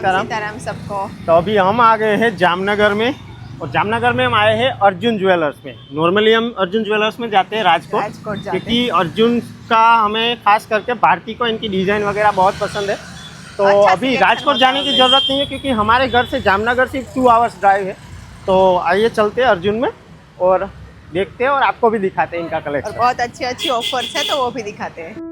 सीताराम सबको। तो अभी हम आ गए हैं जामनगर में, और जामनगर में हम आए हैं अर्जुन ज्वेलर्स में। नॉर्मली हम अर्जुन ज्वेलर्स में जाते हैं राजकोट क्योंकि अर्जुन का हमें खास करके भारती को इनकी डिज़ाइन वगैरह बहुत पसंद है। तो अच्छा अभी राजकोट जाने की ज़रूरत नहीं है क्योंकि हमारे घर से जामनगर सिर्फ 2 आवर्स ड्राइव है। तो आइए चलते हैं अर्जुन में और देखते हैं और आपको भी दिखाते हैं इनका और कलेक्शन। बहुत अच्छी अच्छी ऑफर्स है तो वो भी दिखाते हैं।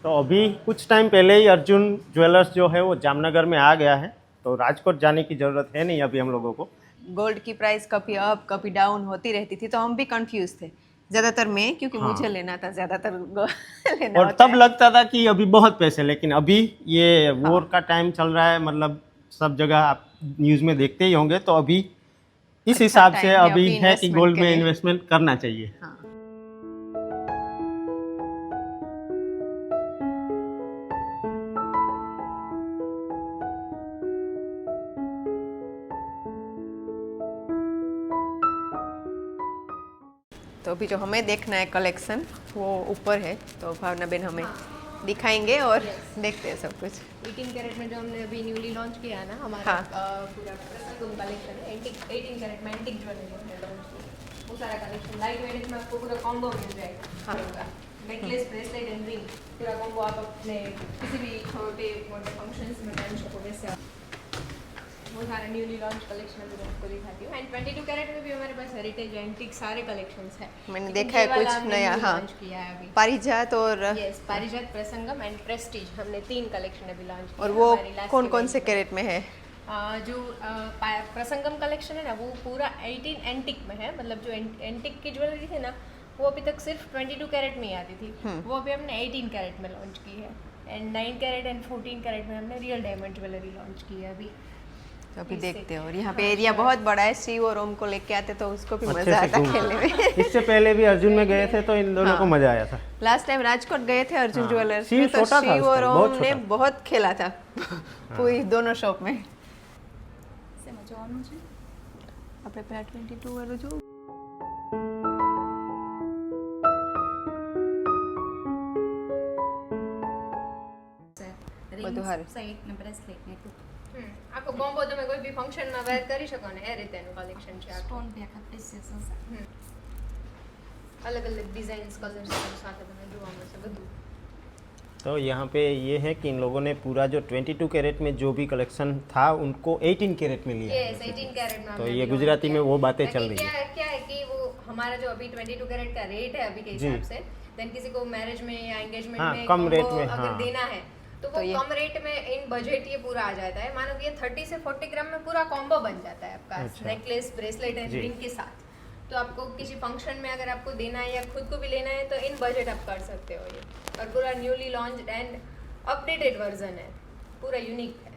तो अभी कुछ टाइम पहले ही अर्जुन ज्वेलर्स जो है वो जामनगर में आ गया है, तो राजकोट जाने की ज़रूरत है नहीं अभी हम लोगों को। गोल्ड की प्राइस कभी अप कभी डाउन होती रहती थी तो हम भी कंफ्यूज थे, ज्यादातर मैं, क्योंकि मुझे लेना था ज्यादातर लेना और होता तब है। लगता था कि अभी बहुत पैसे, लेकिन अभी ये वॉर का टाइम चल रहा है, मतलब सब जगह आप न्यूज़ में देखते ही होंगे। तो अभी इस अच्छा हिसाब time से है अभी अभी है कि investment गोल्ड के में लिए। इन्वेस्टमेंट करना चाहिए। हाँ। तो अभी जो हमें देखना है कलेक्शन वो ऊपर है, तो भावना बेन हमें दिखाएंगे और देखते हैं सब कुछ। 18 कैरेट में जो हमने अभी न्यूली लॉन्च किया है ना हमारा पूरा प्रसंगम कलेक्शन है। 18 कैरेट में एंटिक ज्वेलरी हमने लॉन्च की, वो सारा कलेक्शन लाइट वेट में आपको पूरा कॉम्बो मिल जाएगा। हाँ, नेकलेस ब्रेसलेट एंड रिंग पूरा कॉम्बो आप अपने किसी भी छोटे मोटे फंक्शंस में पहन सको वैसे वो सारा न्यूली लॉन्च कलेक्शन अभी आपको दिखाती हूँ। एंड 22 कैरेट में भी हमारे पास हेरिटेज एंटिक सारे कलेक्शंस हैं। मैंने देखा है कुछ नया। हाँ, लॉन्च किया है अभी पारिजात और यस, पारिजात, प्रसंगम एंड प्रेस्टीज हमने 3 कलेक्शन अभी लॉन्च किया। और वो कौन कौन से कैरेट में है? जो प्रसंगम कलेक्शन है ना वो पूरा 18 एंटिक में है। मतलब जो एंटिक की ज्वेलरी थी ना वो अभी तक सिर्फ 22 कैरेट में ही आती थी, वो अभी हमने 18 कैरेट में लॉन्च की है। एंड 9 कैरेट एंड 14 कैरेट में हमने रियल डायमंड ज्वेलरी लॉन्च की है अभी। तो अभी देखते हैं। और यहाँ पे एरिया बहुत बड़ा है, शिव और ओम को लेके आते तो उसको भी मजा आता खेलने में। इससे पहले भी अर्जुन में गए थे तो इन दोनों को मजा आया था। लास्ट टाइम राजकोट गए थे अर्जुन ज्वेलर्स शिव में, तो छोटा था शिव उस और टाइम, ओम बहुत ने छोटा। बहुत खेला था पूरी दोनों शॉप में। આપણે પેલા 22 વાળું જો બધું હારું સાઈડ ને બ્રેસલેટ ને આખો કોમ્બો તમે કોઈ બી ફંક્શન માં વેર કરી શકો ને એ રીતેનું કલેક્શન છે। સ્ટોન બી આખા પ્રેસિયસ હશે, અલગ અલગ ડિઝાઇન્સ કલર્સ સાથે તમને જોવા મળશે બધું। तो यहाँ पे ये है कि इन लोगों ने पूरा जो 22 कैरेट में जो भी कलेक्शन था उनको 18 कैरेट में लिया। यस, 18 कैरेट में तो ये गुजराती में वो बातें चल रही है। क्या है कि वो हमारा जो अभी 22 कैरेट का रेट है अभी के हिसाब से, देन किसी को मैरिज में या एंगेजमेंट में कम रेट में अगर देना है तो वो कम रेट में इन बजट ये पूरा आ जाता है। मानो कि ये 30 से 40 ग्राम में पूरा कॉम्बो बन जाता है आपका, नेकलेस ब्रेसलेट एंड रिंग के साथ। तो आपको किसी फंक्शन में अगर आपको देना है या खुद को भी लेना है तो इन बजट आप कर सकते हो ये। और पूरा newly launched and updated version है, पूरा यूनिक है।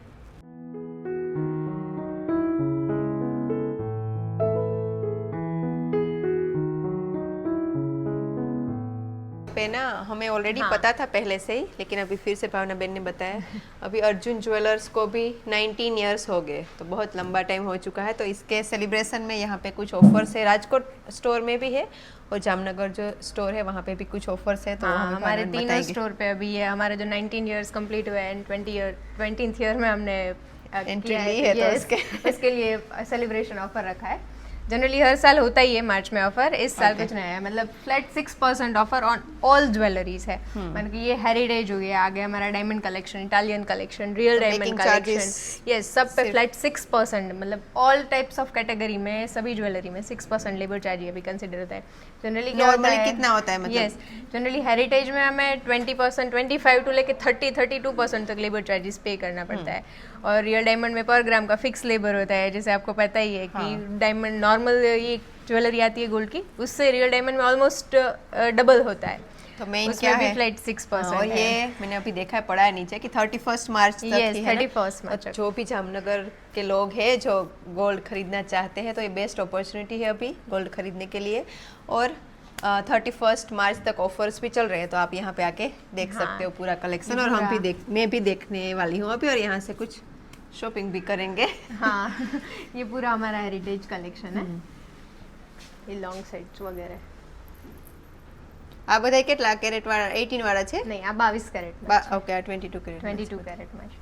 पे ना हमें ऑलरेडी पता था पहले से ही, लेकिन अभी फिर से भावना बेन ने बताया। अभी अर्जुन ज्वेलर्स को भी 19 इयर्स हो गए, तो बहुत लंबा टाइम हो चुका है। तो इसके सेलिब्रेशन में यहाँ पे कुछ ऑफर्स है, राजकोट स्टोर में भी है और जामनगर जो स्टोर है वहाँ पे भी कुछ ऑफर्स है। तो हमारे तीनों स्टोर पे अभी ये हमारे जो 19 इयर्स कंप्लीट हुए एंड 20th ईयर में हमने एंट्री ली है, तो उसके लिए सेलिब्रेशन ऑफर रखा है। जनरली हर साल होता ही है मार्च में ऑफर, इस साल कुछ नया है। मतलब flat 6% offer on all jewelleries है। मतलब कि ये हेरिटेज हो गया, आगे हमारा diamond collection, Italian collection, real diamond collection, yes, सब पे फ्लैट 6%। मतलब ऑल टाइप्स ऑफ कैटेगरी में सभी ज्वेलरी में 6% लेबर चार्ज ये भी कंसिडर होता है। जनरली नॉर्मली कितना होता है? मतलब यस, जनरली हेरिटेज में हमें 20%, 25 टू लेके 30-32% तक लेबर चार्जेस पे करना पड़ता है। और रियल डायमंड में पर ग्राम का फिक्स लेबर होता है, जैसे आपको पता ही है कि डायमंड नॉर्मल ये ज्वेलरी आती है गोल्ड की, उससे रियल डायमंड में ऑलमोस्ट डबल होता है। तो मेन क्या है? फ्लैट 6% और ये मैंने अभी देखा है, पढ़ा है नीचे कि 31 मार्च तक yes, ही है 31 मार्च। जो भी जामनगर के लोग हैं जो गोल्ड खरीदना चाहते हैं तो ये बेस्ट अपॉर्चुनिटी है अभी गोल्ड खरीदने के लिए। और 31 मार्च तक ऑफर्स भी चल रहे हैं, तो आप यहाँ पे आके देख सकते हो पूरा कलेक्शन। और हम भी मैं भी देखने वाली हूँ अभी, और यहाँ से कुछ शॉपिंग भी करेंगे। हाँ ये पूरा हमारा हेरिटेज कलेक्शन है, ये लॉन्ग सेट्स वगैरह। આ બધા કેટલા કેરેટ વાળા 18 વાળા છે? નહીં, આ 22 કેરેટમાં ઓકે, આ 22 કેરેટ. 22 કેરેટમાં છે.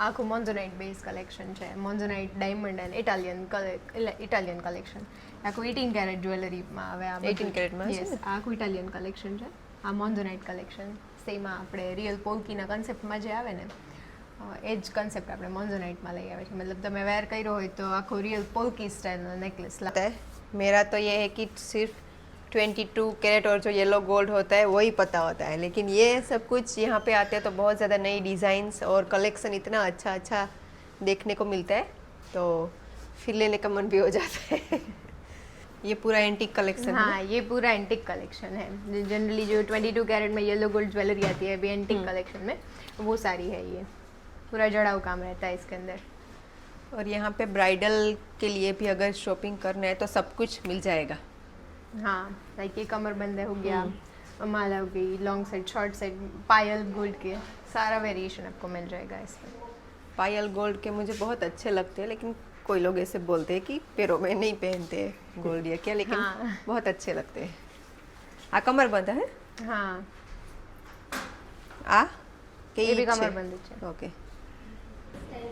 આખું મોન્ઝોનાઇટ બેઝ કલેક્શન છે. મોન્ઝોનાઇટ ડાયમંડ એન્ડ ઇટાલિયન કલેક્શન. આખું 18 કેરેટ જ્વેલરીમાં આવે. આ 18 કેરેટમાં છે? યસ, આખું ઇટાલિયન કલેક્શન છે. આ મોન્ઝોનાઇટ કલેક્શન સેમ આપણે રિયલ પોલ્કીના કન્સેપ્ટમાં જે આવે ને એ જ કન્સેપ્ટ આપણે મોન્ઝોનાઇટમાં લઈ આવે છે. મતલબ તમે વેર કર્યો હોય તો આખો રિયલ પોલ્કી સ્ટાઇલનો નેકલેસ लगता है. मेरा तो ये है कि सिर्फ 22 कैरेट और जो येलो गोल्ड होता है वही पता होता है, लेकिन ये सब कुछ यहाँ पे आते हैं तो बहुत ज़्यादा नई डिज़ाइंस और कलेक्शन इतना अच्छा अच्छा देखने को मिलता है, तो फिर लेने का मन भी हो जाता है. ये पूरा एंटीक कलेक्शन है. हाँ, ये पूरा एंटिक कलेक्शन है. जनरली जो 22 कैरेट में येलो गोल्ड ज्वेलरी आती है अभी एंटिक कलेक्शन में, वो सारी है. ये पूरा जड़ाऊ काम रहता है इसके अंदर. और यहाँ पे ब्राइडल के लिए भी अगर शॉपिंग करना है तो सब कुछ मिल जाएगा. हाँ, लाइक ये कमरबंद हो गया, माला हो गई, लॉन्ग सेट, शॉर्ट सेट, पायल गोल्ड के सारा वेरिएशन आपको मिल जाएगा इसमें. पायल गोल्ड के मुझे बहुत अच्छे लगते हैं, लेकिन कोई लोग ऐसे बोलते हैं कि पैरों में नहीं पहनते गोल्ड या क्या, लेकिन हाँ. बहुत अच्छे लगते हैं. आ कमरबंद है? हाँ, आ के ये भी ईच है? कमरबंद है. ओके.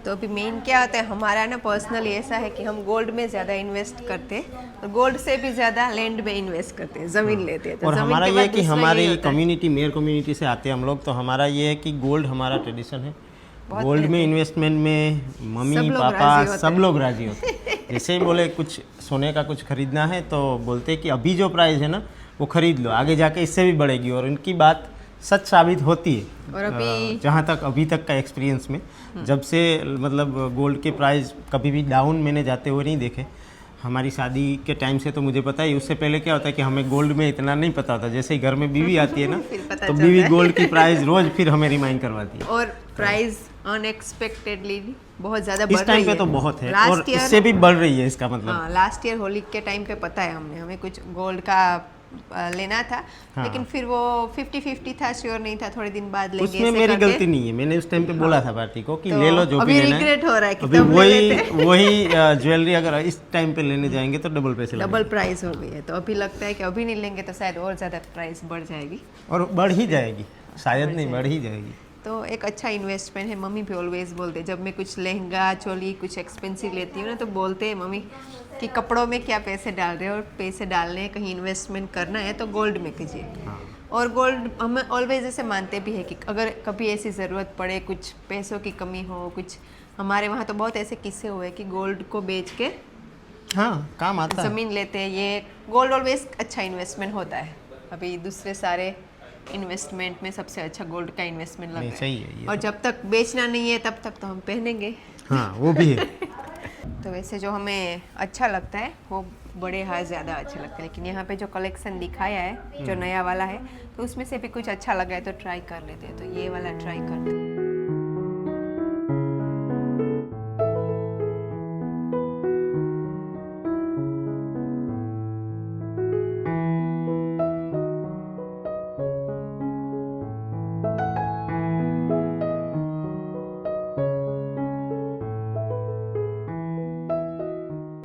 तो अभी मेन क्या होता है हमारा ना, पर्सनली ऐसा है कि हम गोल्ड में ज़्यादा इन्वेस्ट करते हैं और गोल्ड से भी ज़्यादा लैंड में इन्वेस्ट करते हैं, ज़मीन लेते हैं. तो और ज़मीन हमारा के ये बाद है कि दूसरा हमारी यही होता है. कम्युनिटी, मेयर कम्युनिटी से आते हैं हम लोग, तो हमारा ये है कि गोल्ड हमारा ट्रेडिशन है. बहुत गोल्ड में पहले. इन्वेस्टमेंट में मम्मी सब लोग पापा राजी होते सब हैं. लोग राजी होते हैं. जैसे ही बोले कुछ सोने का कुछ खरीदना है तो बोलते हैं कि अभी जो प्राइस है ना वो खरीद लो, आगे जाके इससे भी बढ़ेगी. और उनकी बात सच साबित होती है. और अभी जहाँ तक अभी तक का एक्सपीरियंस में, जब से मतलब गोल्ड के प्राइस कभी भी डाउन मैंने जाते हुए नहीं देखे. हमारी शादी के टाइम से तो मुझे पता ही, उससे पहले क्या होता है कि हमें गोल्ड में इतना नहीं पता होता. जैसे ही घर में बीवी आती है ना फिर पता तो चलता बीवी है. गोल्ड की प्राइस रोज फिर हमें रिमाइंड करवाती है. और प्राइस अनएक्सपेक्टेडली बहुत ज़्यादा बढ़ इस टाइम रही पे है. तो बहुत है और लास्ट इससे ईयर, भी बढ़ रही है इसका मतलब. हाँ, लास्ट ईयर होली के टाइम पे पता है हमें कुछ गोल्ड का लेना था. हाँ. लेकिन फिर वो 50-50 था, श्योर नहीं था, थोड़े दिन बाद लेंगे उसमें ऐसे मेरी करके. गलती नहीं है. मैंने उस टाइम पे बोला था पार्टी को कि तो ले लो जो भी अभी लेना है. रिग्रेट हो रहा है कि अभी तब ले वही लेते. वही ज्वेलरी अगर इस टाइम पे लेने जाएंगे तो डबल पैसे डबल लगेंगे. प्राइस हो गई है, तो अभी लगता है कि अभी नहीं लेंगे तो शायद और ज़्यादा प्राइस बढ़ जाएगी. और बढ़ ही जाएगी, शायद नहीं बढ़ ही जाएगी. तो एक अच्छा इन्वेस्टमेंट है. मम्मी भी ऑलवेज बोलते हैं, जब मैं कुछ लहंगा चोली कुछ एक्सपेंसिव लेती हूँ ना, तो बोलते हैं मम्मी कि कपड़ों में क्या पैसे डाल रहे हो, और पैसे डालने हैं, कहीं इन्वेस्टमेंट करना है तो गोल्ड में कीजिए. और गोल्ड हम ऑलवेज ऐसे मानते भी है कि अगर कभी ऐसी ज़रूरत पड़े, कुछ पैसों की कमी हो, कुछ हमारे वहाँ तो बहुत ऐसे किस्से हुए कि गोल्ड को बेच के हाँ, काम आता है. ज़मीन लेते हैं. ये गोल्ड ऑलवेज अच्छा इन्वेस्टमेंट होता है. अभी दूसरे सारे इन्वेस्टमेंट में सबसे अच्छा गोल्ड का इन्वेस्टमेंट लगता नहीं, है. सही है ये और जब तक बेचना नहीं है तब तक तो हम पहनेंगे. हाँ, वो भी है. तो वैसे जो हमें अच्छा लगता है वो बड़े हाथ ज़्यादा अच्छे लगते हैं, लेकिन यहाँ पे जो कलेक्शन दिखाया है जो नया वाला है, तो उसमें से भी कुछ अच्छा लगा है तो ट्राई कर लेते हैं. तो ये वाला ट्राई करते हैं.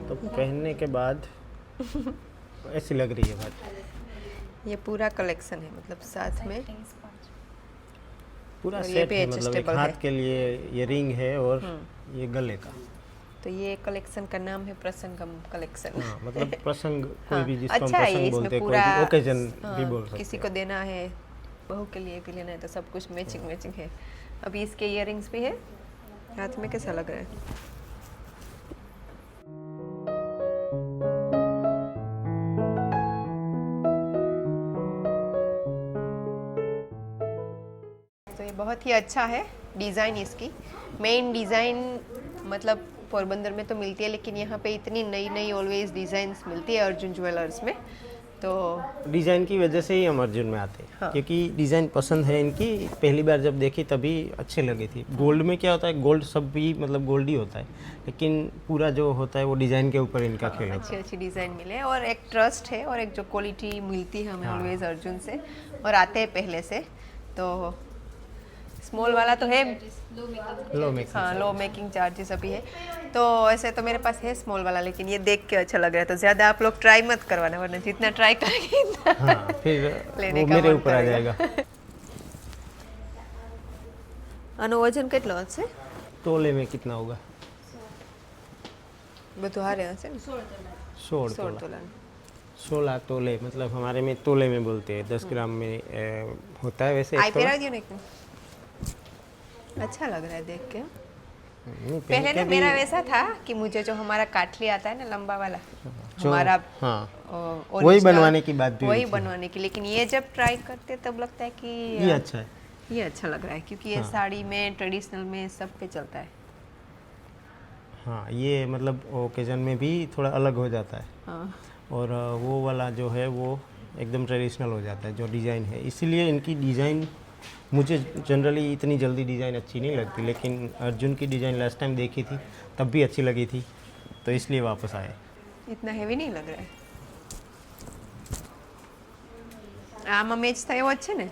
तो पहनने के बाद ऐसी लग रही है बात. ये पूरा कलेक्शन है, मतलब साथ में पूरा और ये सेट भी है, मतलब एक adjustable हाथ है. के लिए ये रिंग है और ये गले का. तो ये कलेक्शन का नाम है प्रसंगम कलेक्शन. हाँ, मतलब प्रसंग कोई हाँ, भी जिसको अच्छा हम है ये. प्रसंग इसमें बोलते हैं, कोई पूरा भी ओकेजन भी हाँ, बोल सकते किसी हैं. को देना है, बहू के लिए भी लेना है, तो सब कुछ मैचिंग मैचिंग है. अभी इसके इयररिंग्स भी है. हाथ में कैसा लग रहा है? तो ये बहुत ही अच्छा है डिज़ाइन इसकी. मेन डिज़ाइन मतलब पोरबंदर में तो मिलती है, लेकिन यहाँ पे इतनी नई नई ऑलवेज डिज़ाइंस मिलती है अर्जुन ज्वेलर्स में. तो डिज़ाइन की वजह से ही हम अर्जुन में आते हैं. हाँ. क्योंकि डिज़ाइन पसंद है इनकी. पहली बार जब देखी तभी अच्छे लगी थी. गोल्ड में क्या होता है, गोल्ड सब भी मतलब गोल्ड ही होता है, लेकिन पूरा जो होता है वो डिज़ाइन के ऊपर इनका खेल होता अच्छी अच्छी डिज़ाइन मिले और एक ट्रस्ट है और एक जो क्वालिटी मिलती है हमें हाँ. ऑलवेज अर्जुन से, और आते हैं पहले से, तो स्मॉल वाला तो है, लो मेकअप। लो मेक हाँ लो मेकिंग चार्जेस अभी है। तो ऐसे तो मेरे पास है स्मॉल वाला, लेकिन ये देख के अच्छा लग रहा है, तो ज़्यादा आप लोग ट्राई मत करवाना, वरना जितना ट्राई करेंगे इतना हाँ फिर लेने वो का मेरे मन ऊपर आ करेगा। जाएगा। આનો વજન કેટલો હશે? तोले में कितना होगा? બધું હારે હશે ને? 16 16 तोला। તોલા। 16 तोले मतलब हमारे में तोले में बोलते हैं, 10 ग्राम में होता है वैसे आई एक तोला। पहरा दियो ना एक दिन। अच्छा लग रहा है देख के। नहीं, पहन पहले के ना भी- मेरा वैसा था कि मुझे जो हमारा काटली आता है ना लंबा वाला, जो- हमारा हाँ original, वही बनवाने की बात भी वही हुई थी। बनवाने की, लेकिन ये जब ट्राई करते तब लगता है कि ये अच्छा है। ये अच्छा लग रहा है, क्योंकि ये साड़ी में, ट्रेडिशनल में, सब पे चलता है। हाँ ये मतलब ओकेजन में भी थोड़ा अलग हो जाता है, हाँ और वो वाला जो है वो एकदम ट्रेडिशनल हो जाता है जो डिज़ाइन है। इसीलिए इनकी डिज़ाइन मुझे जनरली इतनी जल्दी डिज़ाइन अच्छी नहीं लगती, लेकिन अर्जुन की डिज़ाइन लास्ट टाइम देखी थी तब भी अच्छी लगी थी, तो इसलिए वापस आए। इतना हेवी नहीं लग रहा है। આમાં મેચ થાય એવો જ છે ને?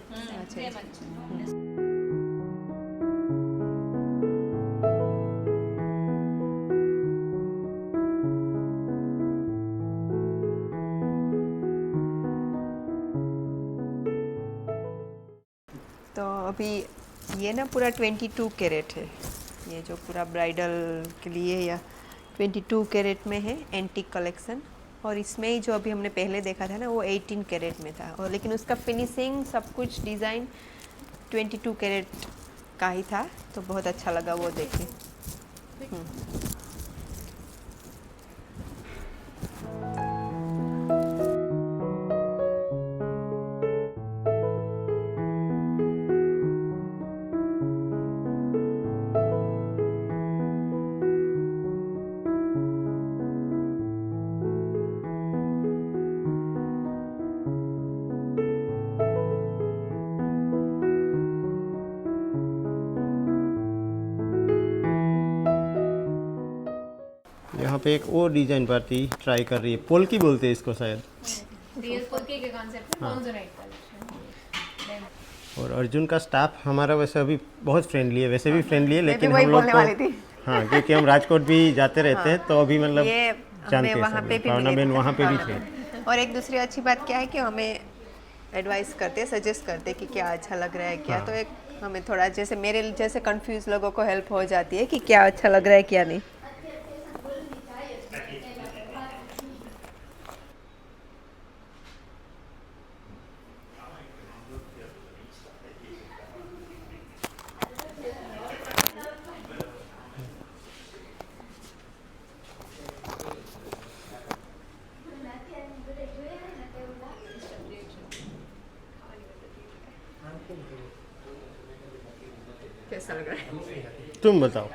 तो अभी ये ना पूरा 22 कैरेट है, ये जो पूरा ब्राइडल के लिए या 22 कैरेट में है एंटीक कलेक्शन। और इसमें ही जो अभी हमने पहले देखा था ना वो 18 कैरेट में था, और लेकिन उसका फिनिशिंग सब कुछ डिज़ाइन 22 कैरेट का ही था, तो बहुत अच्छा लगा वो देख के। यहाँ पे एक और डिज़ाइन पार्टी ट्राई कर रही है, पोल्की बोलते हैं इसको शायद। रियल पोल्की के कॉन्सेप्ट में मोज़राइट कलेक्शन। और अर्जुन का स्टाफ हमारा वैसे अभी बहुत फ्रेंडली है, वैसे भी फ्रेंडली है, लेकिन वही हम लोग बोलने वाली को थी। हाँ क्योंकि हम राजकोट भी जाते रहते हैं, तो अभी मतलब ये जानते हमें हैं वहाँ सब पे लोग। भी भावना मिले बहन थे। वहाँ पे भी हाँ, थे। हाँ। और एक दूसरी अच्छी बात क्या है कि हमें एडवाइस करते, सजेस्ट करते कि क्या अच्छा लग रहा है क्या, हाँ। तो एक हमें थोड़ा जैसे मेरे जैसे कंफ्यूज लोगों को हेल्प हो जाती है कि क्या अच्छा लग रहा है क्या नहीं। कैसा लग रहा है? तुम बताओ।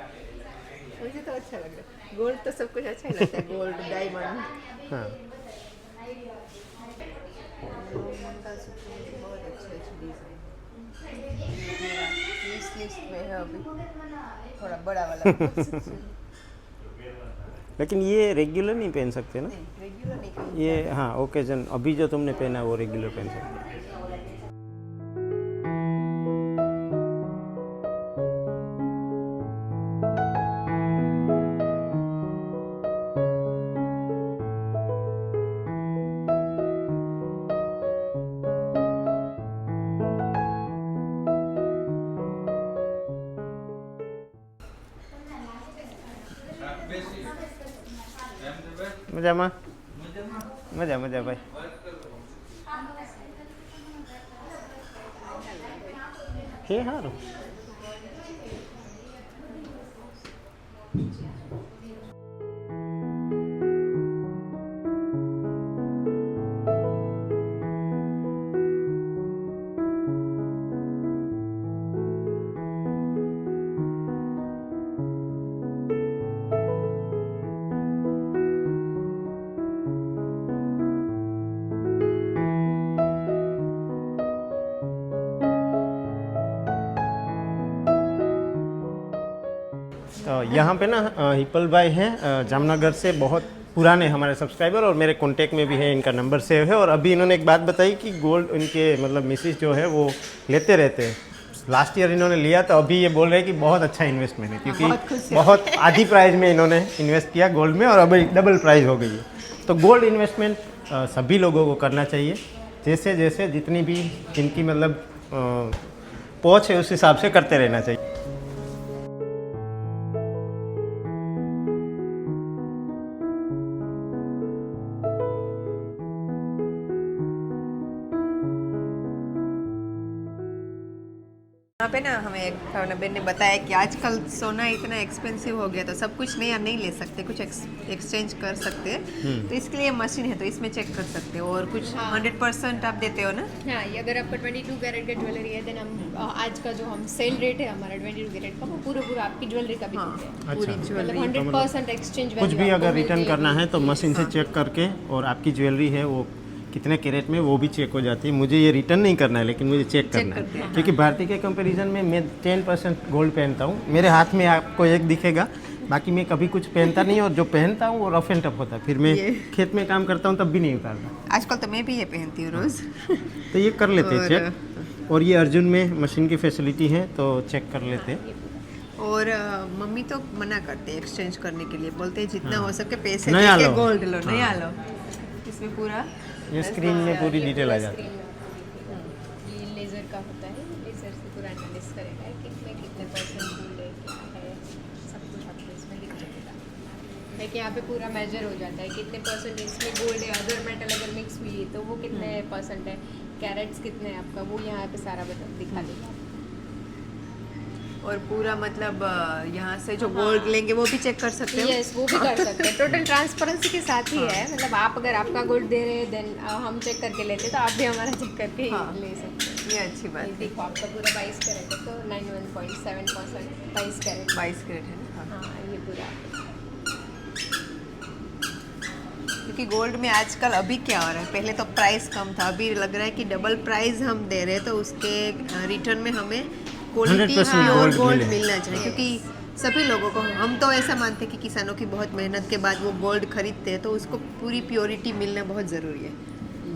मुझे तो अच्छा लग रहा है, गोल्ड तो सब कुछ अच्छा ही लगता है, गोल्ड डायमंड। हाँ बहुत अच्छे डिजाइन इस लिस्ट में है अभी, थोड़ा बड़ा वाला। लेकिन ये रेगुलर नहीं पहन सकते ना, रेगुलर नहीं ये हाँ ओकेजन अभी जो तुमने पहना वो रेगुलर पहन सकते हैं। મજામાં મજા મજા ભાઈ હે સારું तो यहाँ पे ना हिपल भाई हैं जामनगर से, बहुत पुराने हमारे सब्सक्राइबर और मेरे कांटेक्ट में भी है, इनका नंबर सेव है। और अभी इन्होंने एक बात बताई कि गोल्ड इनके मतलब मिसिस जो है वो लेते रहते हैं, लास्ट ईयर इन्होंने लिया तो अभी ये बोल रहे हैं कि बहुत अच्छा इन्वेस्टमेंट है, बहुत खुश क्योंकि है। बहुत आधी प्राइस में इन्होंने इन्वेस्ट किया गोल्ड में और अभी डबल प्राइस हो गई है। तो गोल्ड इन्वेस्टमेंट सभी लोगों को करना चाहिए, जैसे जैसे जितनी भी जिनकी मतलब पहुँच है उस हिसाब से करते रहना चाहिए। यहाँ पे ना हमें भावना बहन ने बताया कि आजकल सोना इतना एक्सपेंसिव हो गया तो सब कुछ नया नहीं ले सकते, कुछ एक्सचेंज कर सकते हैं। तो इसके लिए मशीन है, तो इसमें चेक कर सकते हो और कुछ 100% आप देते हो ना। हाँ, ये अगर आपका 22 कैरेट का ज्वेलरी है देन हम आज का जो हम सेल रेट है हमारा 22 कैरेट का वो पूरा आपकी ज्वेलरी का भी हाँ, देते हैं। पूरी अच्छा। ज्वेलरी। मतलब 100% एक्सचेंज कुछ भी अगर रिटर्न करना है तो मशीन से चेक करके, और आपकी ज्वेलरी है वो कितने कैरेट में वो भी चेक हो जाती है। मुझे ये रिटर्न नहीं करना है लेकिन मुझे चेक करना है, क्योंकि भारतीय के कंपैरिजन में मैं 10% गोल्ड पहनता हूँ। मेरे हाथ में आपको एक दिखेगा, बाकी मैं कभी कुछ पहनता नहीं, और जो पहनता हूँ वो रफ एंड टफ होता है। फिर मैं खेत में काम करता हूँ तब भी नहीं उतारता। आजकल तो मैं भी ये पहनती हूँ रोज। तो ये कर लेते हैं चेक, और ये अर्जुन में मशीन की फैसिलिटी है तो चेक कर लेते हैं। और मम्मी तो मना करते हैं एक्सचेंज करने के लिए, बोलते हैं जितना हो सके पैसे नया देके लो। गोल्ड लो, नया लो। इसमें पूरा ये स्क्रीन में पूरी डिटेल आ जाती है। ये लेज़र का होता है, लेज़र से पूरा एनालिसिस करेगा कि इसमें कितने परसेंट गोल्ड है, क्या है, सब कुछ आपको इसमें दिख जाएगा। लेकिन यहाँ पे पूरा मेजर हो जाता है कितने परसेंट इसमें गोल्ड है, अदर मेटल अगर मिक्स हुई है तो वो कितने परसेंट है, कैरेट्स कितने हैं आपका, वो यहाँ पे सारा दिखा देगा। और पूरा मतलब यहाँ से जो गोल्ड लेंगे वो भी चेक कर सकते हो। यस, वो भी कर सकते हैं। टोटल ट्रांसपेरेंसी के साथ ही है, मतलब आप अगर आपका गोल्ड दे रहे हैं देन हम चेक करके लेते हैं तो आप भी हमारा चेक करके ही हाँ। ले सकते हैं। ये अच्छी बात ये है। देखो आपका पूरा 22 कैरेट है तो 91.7% 22 कैरेट। 22 कैरेट है ना। हाँ। हाँ, ये पूरा क्योंकि गोल्ड में आजकल अभी क्या हो रहा है, पहले तो प्राइस कम था, अभी लग रहा है कि डबल प्राइस हम दे रहे हैं, तो उसके रिटर्न में हमें क्वालिटी 100% प्योर gold गोल्ड मिले। मिलना चाहिए। क्योंकि सभी लोगों को, हम तो ऐसा मानते हैं कि किसानों की बहुत मेहनत के बाद वो गोल्ड खरीदते हैं, तो उसको पूरी प्योरिटी मिलना बहुत ज़रूरी है।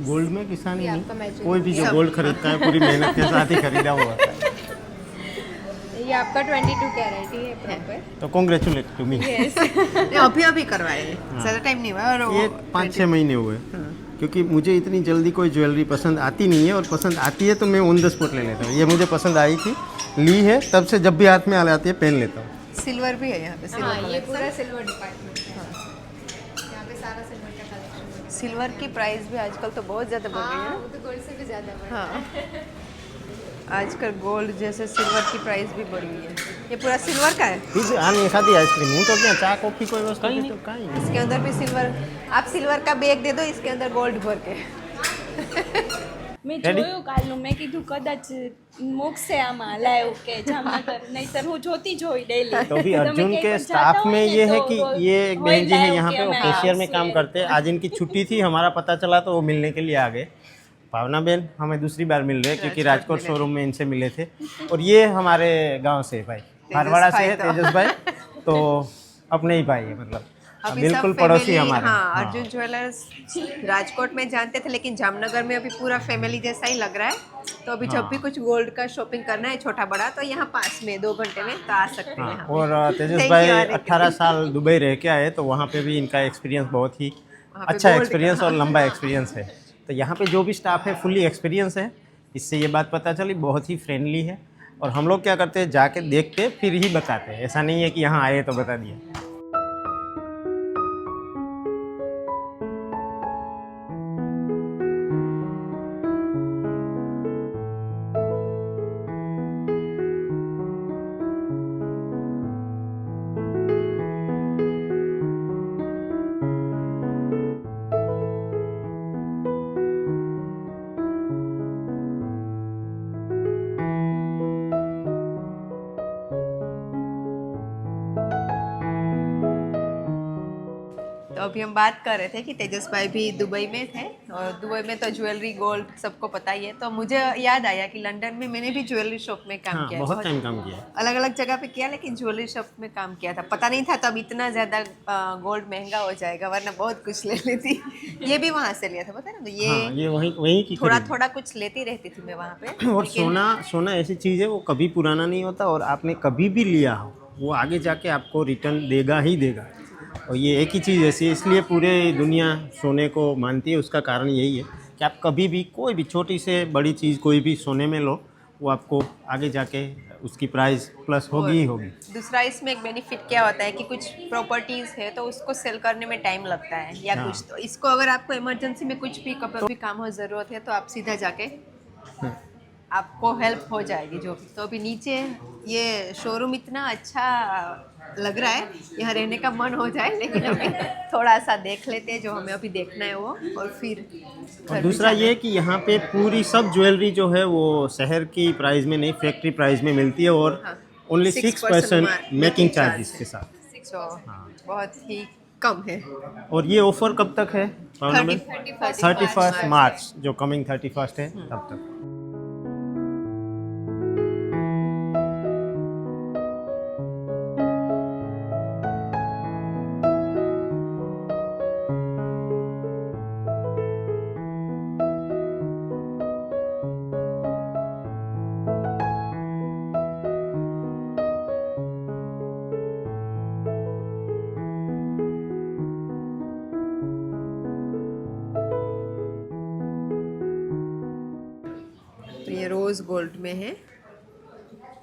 गोल्ड में किसान ही ये नहीं, आपका मैचिंग कोई भी जो सब। गोल्ड खरीदता है पूरी मेहनत के साथ ही खरीदा हुआ है। ये आपका 22 कैरेट ही है प्रॉपर। तो कॉन्ग्रेचुलेट टू मी। यस। ये अभी अभी करवाए हैं, ज़्यादा टाइम नहीं हुआ। और ये 5-6 महीने हुए, क्योंकि मुझे इतनी जल्दी कोई ज्वेलरी पसंद आती नहीं है, और पसंद आती है तो मैं ऑन द स्पॉट ले लेता हूँ। ये मुझे पसंद आई थी, ली है, तब से जब भी हाथ में आ आती है पहन लेता हूँ। सिल्वर भी है यहाँ पे, हाँ, सिल्वर ये कलर। पूरा सिल्वर डिपार्टमेंट है। यहाँ पे सारा सिल्वर का कलेक्शन है। सिल्वर की प्राइस भी आजकल तो बहुत ज़्यादा बढ़ गई है हाँ, ना। वो तो गोल्ड से भी ज़्यादा बढ़ हाँ, आजकल गोल्ड जैसे सिल्वर की प्राइस भी बढ़ गई है। ये पूरा सिल्वर का है, फिर आने खाती आइसक्रीम हूँ तो क्या चाय कॉफी कोई वस्तु की तो कहीं नहीं। इसके अंदर भी सिल्वर। आप सिल्वर का बैग दे दो, इसके अंदर गोल्ड भर के। મેં Ready? જોયું કાલનું મેં કીધું કદાચ મૂકશે આમાં લાઈવ કે જામનગર નહીતર હું જોતી જ હોઈ ડેલી तो भी अर्जुन के स्टाफ में ये है कि ये एक बहन जी है यहाँ पे, वो कैशियर में काम करते हैं। आज इनकी छुट्टी थी, हमारा पता चला तो वो मिलने के लिए आ गए। भावना बहन हमें दूसरी बार मिल रहे हैं, क्योंकि राजकोट शोरूम में इनसे मिले थे। और ये हमारे गांव से भाई, हारवाड़ा से है तेजस भाई, तो अपने ही भाई है, मतलब अभी बिल्कुल सब पड़ोसी family, हमारे। हाँ, हाँ। अर्जुन ज्वेलर्स राजकोट में जानते थे, लेकिन जामनगर में अभी पूरा फैमिली जैसा ही लग रहा है। तो अभी जब भी कुछ गोल्ड का शॉपिंग करना है छोटा बड़ा, तो यहाँ पास में 2 घंटे में तो आ सकते हैं हाँ, यहाँ। और तेजस Thank भाई you आने के 18 साल दुबई रह के आए, तो वहाँ पे भी इनका एक्सपीरियंस बहुत ही वहाँ पे अच्छा gold एक्सपीरियंस का, और लंबा एक्सपीरियंस है। तो यहाँ पे जो भी स्टाफ है फुल्ली एक्सपीरियंस है, इससे ये बात पता चली, बहुत ही फ्रेंडली है। और हम लोग क्या करते हैं, जाके देखते फिर ही बताते हैं, ऐसा नहीं है कि यहाँ आए तो बता दिया। तो अभी हम बात कर रहे थे कि तेजस भाई भी दुबई में थे और दुबई में तो ज्वेलरी गोल्ड सबको पता ही है। तो मुझे याद आया कि लंदन में मैंने भी ज्वेलरी शॉप में काम हाँ, किया है। बहुत टाइम काम किया है। अलग अलग जगह पे किया, लेकिन ज्वेलरी शॉप में काम किया था। पता नहीं था तब इतना ज़्यादा गोल्ड महंगा हो जाएगा, वरना बहुत कुछ ले लेती। ये भी वहाँ से लिया था, पता है ना। तो हाँ, ये ये वहीं की थोड़ा खरीदी। थोड़ा कुछ लेती रहती थी मैं वहाँ पे। और लेकिन सोना ऐसी चीज़ है, वो कभी पुराना नहीं होता, और आपने कभी भी लिया हो वो आगे जाके आपको रिटर्न देगा ही देगा। और ये एक ही चीज़ ऐसी है, इसलिए पूरे दुनिया सोने को मानती है। उसका कारण यही है कि आप कभी भी कोई भी छोटी से बड़ी चीज़ कोई भी सोने में लो, वो आपको आगे जाके उसकी प्राइस प्लस होगी ही होगी। दूसरा इसमें एक बेनिफिट क्या होता है कि कुछ प्रॉपर्टीज़ है तो उसको सेल करने में टाइम लगता है या हाँ। कुछ। तो इसको अगर आपको इमरजेंसी में कुछ भी कभी भी काम हो, ज़रूरत है, तो आप सीधा जाके आपको हेल्प हो जाएगी जो भी। तो अभी नीचे ये शोरूम इतना अच्छा लग रहा है, यहाँ रहने का मन हो जाए, लेकिन अभी थोड़ा सा देख लेते हैं जो हमें अभी देखना है वो, और फिर और घर भी दूसरा जाना ये है। कि यहाँ पे पूरी सब ज्वेलरी जो है वो शहर की प्राइस में नहीं, फैक्ट्री प्राइस में मिलती है, और हाँ, ओनली 6% 6% मेकिंग चार्जेस है। के साथ। तो बहुत ही कम है। और ये ऑफर कब तक है? 31 मार्च, जो कमिंग 31 है तब तक। तो ये रोज गोल्ड में है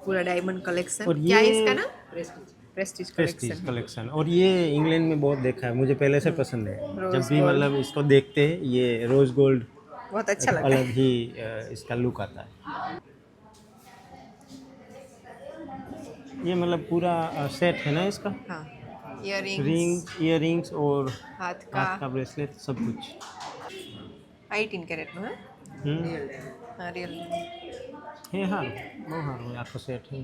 पूरा डायमंड कलेक्शन। और क्या है ये इसका नाम? Prestige Prestige collection. कलेक्शन। और ये इंग्लैंड में बहुत देखा है, मुझे पहले से पसंद है। रोज जब भी गोल्ड। मतलब इसको देखते हैं, ये रोज गोल्ड बहुत अच्छा एक लगता है। अलग ही इसका लुक आता है। ये मतलब पूरा सेट है ना इसका, हाँ, इयररिंग्स और हाथ हाथ का का ब्रेसलेट सब कुछ। 18 कैरेट નું હે? હા, રિયલ। હે હારું, બહુ સારું આખો સેટ છે।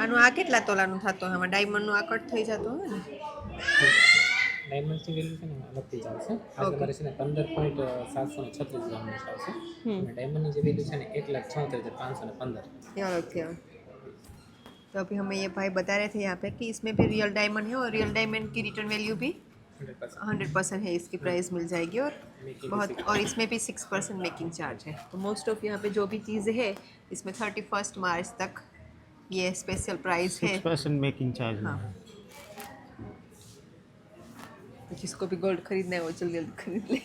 આનું આ કેટલા તોલાનું થતું? આમાં ડાયમંડનું આ કટ થઈ જતું હોય ને? ડાયમંડની વેલ્યુ છે ને અલગથી જ આવશે। આ તમારે છે ને 15.736 ગ્રામનું આવશે અને ડાયમંડની જે વેલ્યુ છે ને 1,76,515। ये अलग थे। तो अभी हमें ये भाई बता रहे थे यहाँ पे कि इसमें भी रियल डायमंड है, और रियल डायमंड की रिटर्न वैल्यू भी 100% है, इसकी प्राइस मिल जाएगी। और बहुत, और इसमें भी 6% मेकिंग चार्ज है। तो मोस्ट ऑफ यहाँ पे जो भी चीज़ें है इसमें 31 मार्च तक ये स्पेशल प्राइस है। 6% मेकिंग चार्ज में हाँ। है। तो जिसको भी गोल्ड खरीदना है वो जल्दी जल्दी खरीद ले।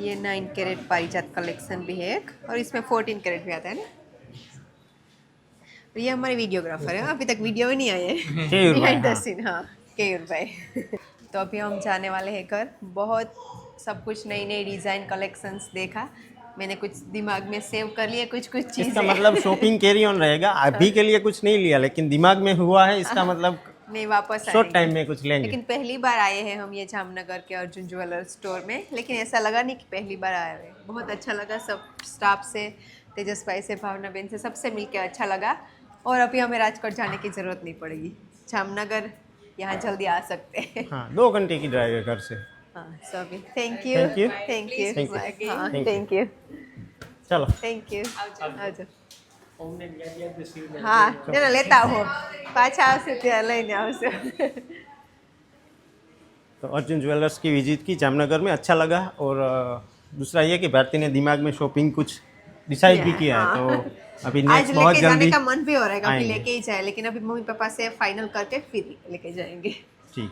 ये 9 कैरेट पारिजात कलेक्शन भी है एक, और इसमें 14 कैरेट भी आता है ना। और ये हमारे वीडियोग्राफर है, अभी तक वीडियो में नहीं आए हैं। केयूर भाई, बिहाइंड द हाँ। सीन। हाँ, केयूर भाई। तो अभी हम जाने वाले हैं घर। बहुत सब कुछ नई नई डिज़ाइन कलेक्शंस देखा मैंने, कुछ दिमाग में सेव कर लिए, कुछ कुछ इसका चीज़ें। मतलब शॉपिंग कैरी ऑन रहेगा। अभी के लिए कुछ नहीं लिया, लेकिन दिमाग में हुआ है, इसका मतलब नहीं, वापस शॉर्ट आएंगे। टाइम में कुछ लेंगे। लेकिन पहली बार आए हैं हम ये जामनगर के अर्जुन ज्वेलर्स स्टोर में, लेकिन ऐसा लगा नहीं कि पहली बार आए हैं। बहुत अच्छा लगा, सब स्टाफ से, तेजस भाई से, भावना बहन से, सबसे मिलके अच्छा लगा। और अभी हमें राजकोट जाने की ज़रूरत नहीं पड़ेगी, जामनगर यहाँ जल्दी आ सकते हैं। हाँ, 2 घंटे की ड्राइव है घर से। हाँ, सो अभी thank you. Thank you. Thank you. Thank you. हाँ, Thank you. Thank you. चलो। Thank you. આવજો। હા, ના લેતા આવો, પાછા આવશે ત્યાં લઈને આવશે। तो अर्जुन ज्वेलर्स की विजिट की जामनगर में, अच्छा लगा। और दूसरा ये कि भारती ने दिमाग में शॉपिंग कुछ डिसाइड भी किया है, तो अभी आज नेक्स्ट बहुत लेके जाने जल्दी का मन भी हो रहा है कि आएंगे। लेके ही जाए, लेकिन अभी मम्मी पापा से फाइनल करके फिर लेके जाएंगे। ठीक।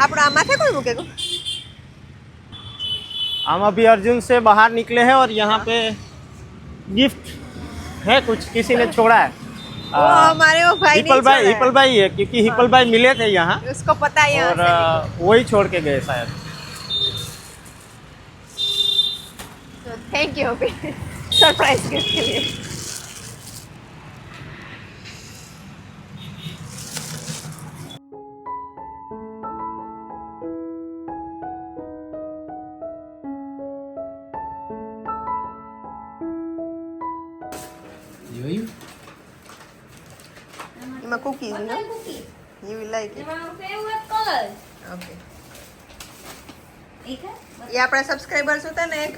આપણો આ માથે કોઈ મૂકેલું? हम अभी अर्जुन से बाहर निकले हैं, और यहाँ पे गिफ्ट है, कुछ किसी ने छोड़ा है। वो हमारे वो भाई नहीं छोड़ा है। हिपल भाई है, क्योंकि हिपल भाई मिले थे यहाँ, उसको पता है यहाँ और से। वही छोड़ के गए शायद। तो थैंक यू अभी सरप्राइज गिफ्ट के लिए। જોયું cookies, no? cookies. You will like it. એમાં ફેવરેટ કલર Okay. એ કે એ આપણા સબસ્ક્રાઇબર્સ હતા ને એક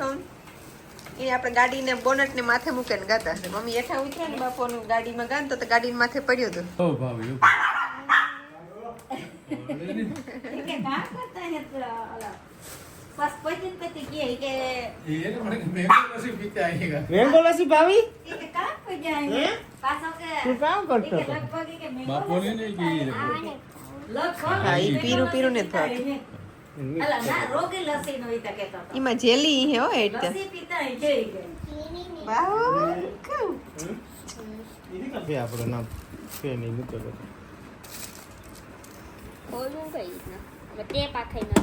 એ આપણે ગાડીને બોનટને માથે મૂકીને ગાતા હતા. મમ્મી હેઠા ઉતર્યા ને બાપોનું ગાડીમાં ગાન તો ગાડીને માથે પડ્યું હતું. ઓ ભાવી કે કામ કરતા હે તો ઓલા બસ પછી કે એને મને મેંગો લસ્સી પીતે આएगा मैंगो लस्सी भाभी એ કે કામ કરી જાય હે? પાછો કે શું કામ કરતો કે હતો? લગભગ કે મેં બાપો ને નહીં કી લગભગ હા, ઈ પીરું પીરું ને થાત. અલા ના રોગી લસ્સી નો ઈ તો કેતો હતો. એમાં જેલી હે હો એટલે લસ્સી પીતા હે જઈ ગઈ વાવ इधर का भी आप ना पे नहीं मुझे ખોલવું કઈ રીતના હવે ટેપ આખાઈ ના